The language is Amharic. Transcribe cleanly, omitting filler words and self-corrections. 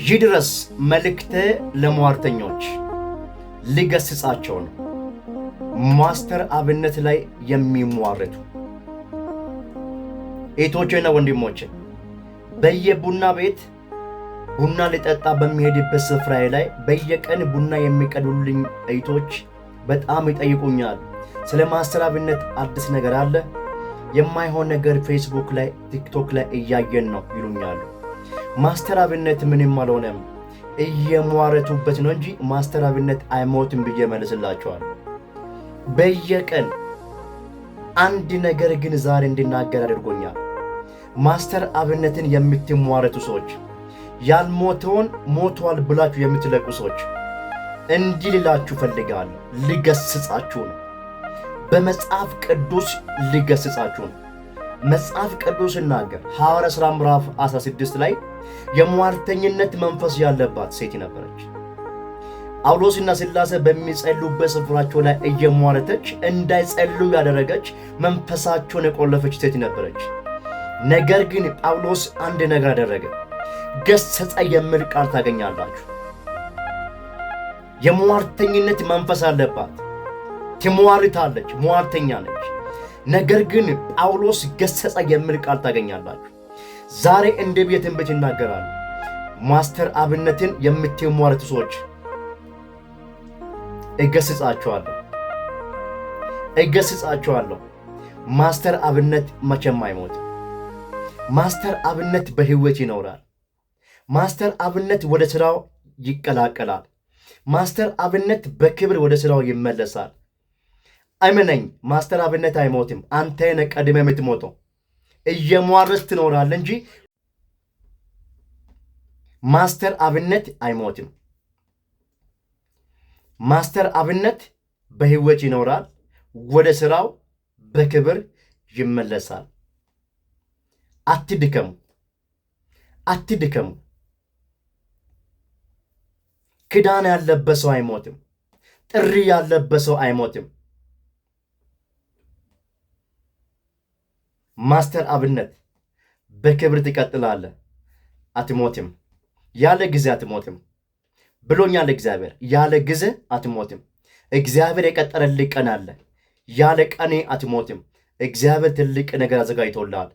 ይድረስ መልእክቴ ለሟርተኞች ልገስጻቸው ነው። ማስተር አብነት ላይ የሚሟረቱ እህቶቼና ወንድሞቼ በየቡና ቤት ቡና ሊጠጣ በሚሄድበት ስፍራዬ ላይ በየቀን ቡና የሚቀዱልኝ እህቶች በጣም ይጠይቁኛል። ስለ ማስተር አብነት አዲስ ነገር አለ? የማይሆን ነገር ፌስቡክ ላይ ቲክቶክ ላይ እያየን ነው ይሉኛል። ማስተር አብነት ምንም አልሆነም፣ እየሟረቱበት ነው እንጂ ማስተር አብነት አይሞትም ብዬ መልስላቸዋል። በየቀን አንድ ነገር ግን ዛሬ እንድናገር አድርጎኛል። ማስተር አብነትን የምትሟረቱ ሰዎች፣ ያልሞተውን ሞቷል ብላችሁ የምትለቁ ሰዎች እንዲህ ልላችሁ ፈልጋለሁ። ልገስጻችሁ ነው። በመጽሐፍ ቅዱስ ልገስጻችሁ ነው። መጽሐፍ ቅዱስ ሲናገር ሐዋርያት ሥራ ምዕራፍ 16 ላይ የሟርተኝነት መንፈስ ያለባት ሴት ነበረች። ጳውሎስና ሲላስ በሚጸልዩበት ስፍራቸው ላይ እየሟረተች እንዳይጸልዩ ያደረገች መንፈሳቸውን የቆለፈች ሴት ነበረች። ነገር ግን ጳውሎስ አንድ ነገር አደረገ። ገሰጸ የሚል ቃል ታገኛላችሁ። የሟርተኝነት መንፈስ አለባት፣ ትሟርታለች፣ ሟርተኛ ነች። ነገር ግን ጳውሎስ ገሰጸ የሚል ቃል ታገኛላችሁ። ዛሬ እንደ ቤትን ቤት ይናገራሉ። ማስተር አብነትን የምትሟርቱ ሰዎች እገስጻችኋለሁ። ማስተር አብነት መቼም አይሞትም። ማስተር አብነት በሕይወት ይኖራል። ማስተር አብነት ወደ ሥራው ይቀላቀላል። ማስተር አብነት በክብር ወደ ሥራው ይመለሳል። እመነኝ፣ ማስተር አብነት አይሞትም። አንተ ነህ ቀድመህ የምትሞተው። እየሟረትክ ትኖራለህ እንጂ ማስተር አብነት አይሞትም። ማስተር አብነት በሕይወት ይኖራል፣ ወደ ሥራው በክብር ይመለሳል። አትድከሙ። ክዳን ያለበት ሰው አይሞትም። ጥሪ ያለበት ሰው አይሞትም። ማስተር አብነት በክብር ትቀጥላለህ፣ አትሞትም። ያለ ጊዜ አትሞትም ብሎኛል እግዚአብሔር። ያለ ጊዜ አትሞትም። እግዚአብሔር የቀጠረልህ ቀን አለ። ያለ ቀኔ አትሞትም። እግዚአብሔር ትልቅ ነገር አዘጋጅቶልሃል።